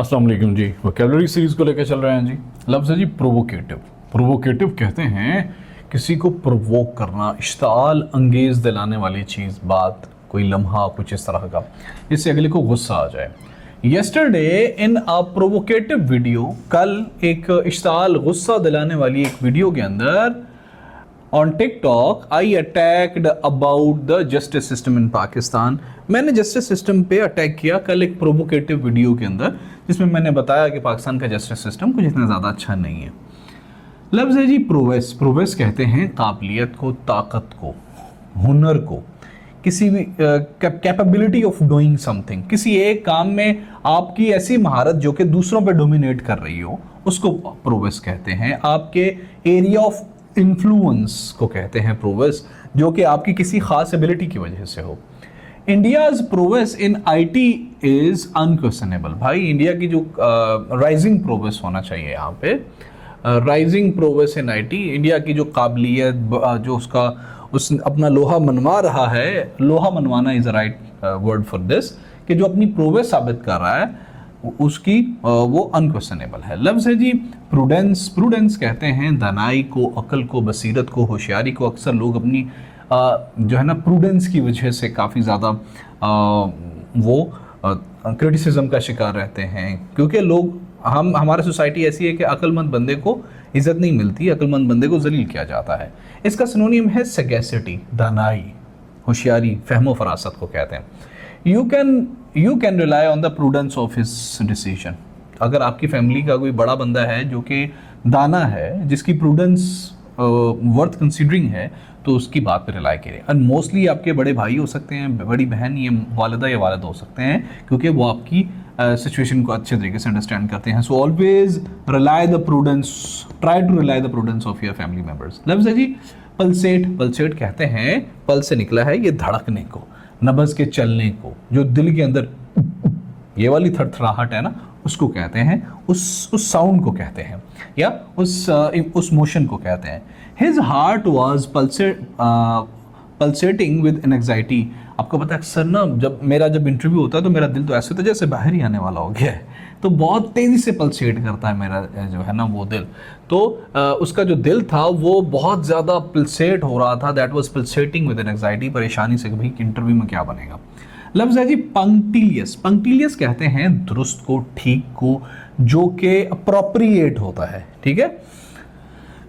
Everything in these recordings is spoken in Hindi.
अस्सलाम वालेकुम जी। वोकैबुलरी सीरीज को लेकर चल रहे हैं जी। लफ्ज़ है जी प्रोवोकेटिव। प्रोवोकेटिव कहते हैं किसी को प्रोवोक करना, इश्ताल अंगेज दिलाने वाली चीज़, बात, कोई लम्हा, कुछ इस तरह का जिससे अगले को गुस्सा आ जाए। यस्टरडे इन अ प्रोवोकेटिव वीडियो, कल एक इश्ताल गुस्सा दिलाने वाली एक वीडियो के अंदर on TikTok I attacked about the justice system in Pakistan. मैंने जस्टिस सिस्टम पे अटैक किया कल एक प्रोवोकेटिव वीडियो के अंदर, जिसमें मैंने बताया कि पाकिस्तान का जस्टिस सिस्टम कुछ इतना ज़्यादा अच्छा नहीं है। लफ्ज़ है जी प्रोवेस। प्रोवेस कहते हैं काबिलियत को, ताकत को, हुनर को, किसी भी कैपेबिलिटी ऑफ डूइंग समथिंग। किसी एक काम में आपकी ऐसी महारत जो कि दूसरों पे डोमिनेट कर रही हो, उसको प्रोवेस कहते हैं। आपके एरिया ऑफ इन्फ्लुएंस को कहते हैं प्रोवेस, जो कि आपकी किसी खास एबिलिटी की वजह से हो। India's prowess in IT is unquestionable. भाई इंडिया की जो राइजिंग प्रोवेस होना चाहिए यहाँ पे, rising prowess in IT, India की जो काबिलियत, जो उस अपना लोहा मनवा रहा है, लोहा मनवाना is a right word for this, कि जो अपनी प्रोवेस साबित कर रहा है उसकी वो अनक्वेश्चनेबल है। लफ्ज़ है जी प्रूडेंस। प्रूडेंस कहते हैं दानाई को, अक्ल को, बसीरत को, होशियारी को। अक्सर लोग अपनी जो है ना प्रूडेंस की वजह से काफ़ी ज़्यादा वो क्रिटिसिज्म का शिकार रहते हैं, क्योंकि लोग हमारी सोसाइटी ऐसी है कि अक्लमंद बंदे को इज़्ज़त नहीं मिलती, अक्लमंद बंदे को जलील किया जाता है। इसका सिनोनिम है सगैसिटी, दानाई, होशियारी, फहमो फरासत को कहते हैं। You can rely on the prudence of his decision. अगर आपकी फैमिली का कोई बड़ा बंदा है जो कि दाना है, जिसकी प्रूडेंस वर्थ कंसिडरिंग है, तो उसकी बात पर रिलाई करें। एंड मोस्टली आपके बड़े भाई हो सकते हैं, बड़ी बहन, या वालिदा या वालिद हो सकते हैं, क्योंकि वो आपकी सिचुएशन को अच्छे तरीके से अंडरस्टैंड करते हैं। So always rely the prudence, try to rely the prudence of your family members. लफ्ज़ है जी पल्सेट। पल्सेट कहते हैं, पल से निकला है, ये धड़कने को, नब्ज़ के चलने को, जो दिल के अंदर ये वाली थरथराहट है ना, उसको कहते हैं, उस साउंड को कहते हैं, या उस मोशन को कहते हैं। His heart was pulsating with anxiety. आपको पता है अक्सर ना जब इंटरव्यू होता है तो मेरा दिल तो ऐसे होता है जैसे बाहर ही आने वाला हो गया है, तो बहुत तेज़ी से पल्सेट करता है मेरा जो है ना वो दिल। तो उसका जो दिल था वो बहुत ज़्यादा पल्सेट हो रहा था, that was pulsating with anxiety, परेशानी से कि भाई इंटरव्यू में क्या बनेगा। लफ्ज़ है जी पंक्टिलियस। पंक्टिलियस कहते हैं दुरुस्त को, ठीक को, जो कि अप्रोप्रिएट होता है। ठीक है,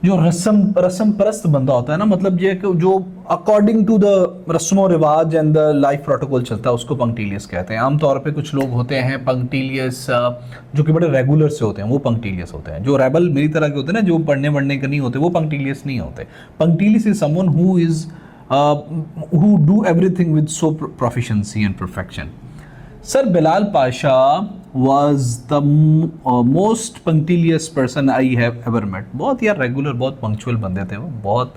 जो रस्म परस्त बंदा होता है ना, मतलब ये जो अकॉर्डिंग टू द रस्मो रिवाज एंड द लाइफ प्रोटोकॉल चलता है, उसको पंक्टिलियस कहते हैं। आमतौर पे कुछ लोग होते हैं पंक्टिलियस जो कि बड़े रेगुलर से होते हैं, वो पंक्टिलियस होते हैं। जो रेबल मेरी तरह के होते हैं ना, जो पढ़ने वढ़ने के नहीं होते, वो पंक्टिलियस नहीं होते। Punctilious is someone who do everything with so proficiency and perfection. Sir Bilal Pasha was the most punctilious person I have ever met. बहुत यार रेगुलर, बहुत पंक्चुअल बंदे थे वो, बहुत।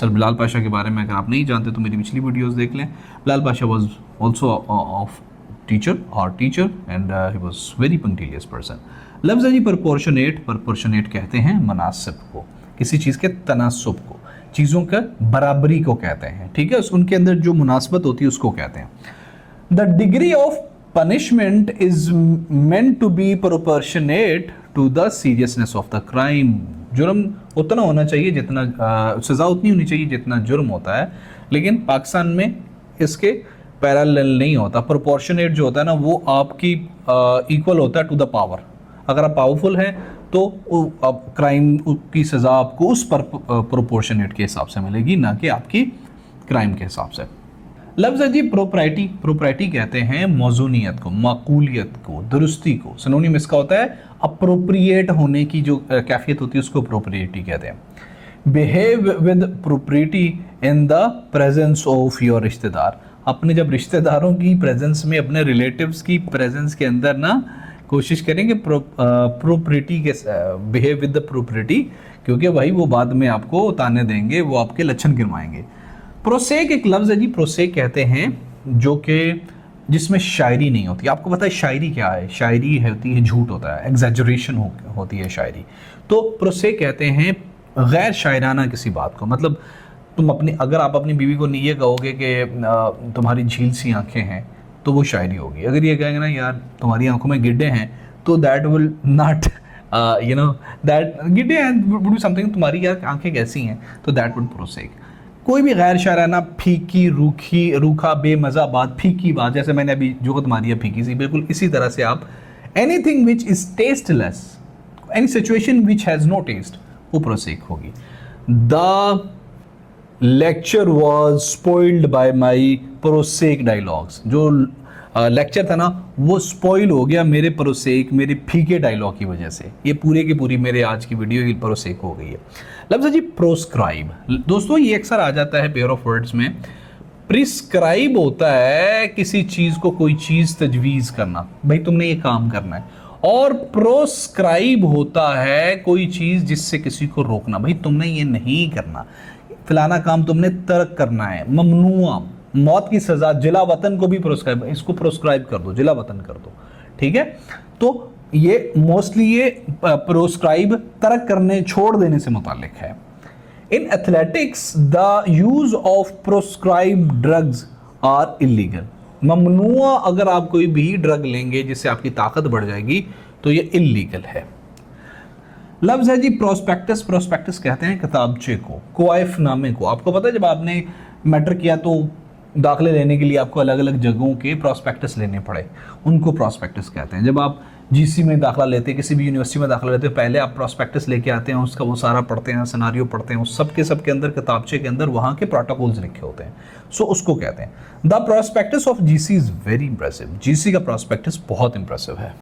सर बिलाल पाशा के बारे में अगर आप नहीं जानते तो मेरी पिछली वीडियोस देख लें। Bilal Pasha was also of teacher and he was very punctilious person. लफ्ज़ है जी proportionate। proportionate कहते हैं मुनासिब को, किसी चीज़ के तनासुब को, चीज़ों का बराबरी को कहते हैं। ठीक है, उनके अंदर जो मुनासबत होती है उसको कहते हैं। The degree of punishment is meant to be proportionate to the seriousness of the crime. जुर्म उतना होना चाहिए जितना सज़ा उतनी होनी चाहिए जितना जुर्म होता है, लेकिन पाकिस्तान में इसके पैरेलल नहीं होता। प्रोपोर्शनेट जो होता है ना, वो आपकी इक्वल होता है टू द पावर। अगर आप पावरफुल हैं तो अब क्राइम की सज़ा आपको उस पर प्रोपोर्शनेट के हिसाब से मिलेगी, ना कि आपकी क्राइम के हिसाब से। लफ्ज़ है जी प्रोप्राइटी। प्रोप्राइटी कहते हैं मौजूनियत को, माकूलियत को, दुरुस्ती को। सिनोनिम इसका होता है अप्रोप्रिएट होने की जो कैफियत होती है, उसको प्रोप्रिएटी कहते हैं। Behave with propriety in the presence of your रिश्तेदार। अपने जब रिश्तेदारों की प्रेजेंस में, अपने रिलेटिव्स की प्रेजेंस के अंदर ना कोशिश करेंगे प्रोप्रिटी के, बिहेव विद द प्रोप्रिटी, क्योंकि वही वो बाद में आपको ताने देंगे, वो आपके लक्षण गिरवाएंगे। प्रोसेक एक लफ्ज़ है जी, प्रोसेक कहते हैं जो कि जिसमें शायरी नहीं होती। आपको पता है शायरी क्या है? शायरी होती है झूठ होता है, एग्जैजरेशन होती है शायरी। तो प्रोसेक कहते हैं गैर शायराना किसी बात को। मतलब अगर आप अपनी बीवी को नहीं ये कहोगे कि तुम्हारी झील सी आंखें हैं, तो वो शायरी होगी। अगर ये कहेंगे ना यार तुम्हारी आंखों में गिड्ढे हैं, तो that will not you know that गिटे एंड वुड बी समथिंग, तुम्हारी यार आंखें कैसी हैं, तो दैट वुड प्रोसेक। कोई भी गैर शायराना फीकी रूखी रूखा बेमज़ा बात, फीकी बात, जैसे मैंने अभी जो तुम्हारी है फीकी सी, बिल्कुल इसी तरह से आप anything which is tasteless, any situation which has no taste, वो प्रोसेक होगी। The lecture was spoiled by my prosaic dialogues, जो लेक्चर था ना वो स्पॉइल हो गया मेरे प्रोसेक, मेरे फीके डायलॉग की वजह से। ये पूरे की पूरी मेरे आज की वीडियो की प्रोसेक हो गई है। लफ्ज़ है जी प्रोस्क्राइब। दोस्तों ये अक्सर आ जाता है पेयर ऑफ वर्ड्स में। प्रिस्क्राइब होता है किसी चीज़ को कोई चीज़ तजवीज़ करना, भाई तुमने ये काम करना है, और प्रोस्क्राइब होता है कोई चीज़ जिससे किसी को रोकना, भाई तुमने ये नहीं करना, फलाना काम तुमने तर्क करना है, ममनुआ, मौत की सजा, जिला वतन को भी प्रोस्क्राइब, इसको प्रोस्क्राइब कर दो, जिला वतन कर दो, ठीक है। तो ये मोस्टली ये प्रोस्क्राइब तर्क करने छोड़ देने से मुताल्लिक है। In athletics the use of proscribe drugs are illegal. ममनुआ अगर आप कोई भी ड्रग लेंगे जिससे आपकी ताकत बढ़ जाएगी तो ये इलीगल है। लफ्ज़ है जी प्रोस्पेक्टस। प्रोस्पेक्टस कहते हैं किताबचे को, क्वाइफनामे को। आपको पता है जब आपने मैट्रिक किया तो दाखिले लेने के लिए आपको अलग अलग जगहों के प्रोस्पेक्टस लेने पड़े, उनको प्रोस्पेक्टस कहते हैं। जब आप जीसी में दाखिला लेते हैं, किसी भी यूनिवर्सिटी में दाखिला लेते हैं, पहले आप प्रोस्पेक्टस लेके आते हैं, उसका वो सारा पढ़ते हैं, सिनारियो पढ़ते हैं, उस सब के अंदर किताबचे के अंदर वहाँ के प्रोटोकॉल्स लिखे होते हैं, सो उसको कहते हैं। The prospectus of GC is very impressive. GC का प्रोस्पेक्टस बहुत इंप्रेसिव है।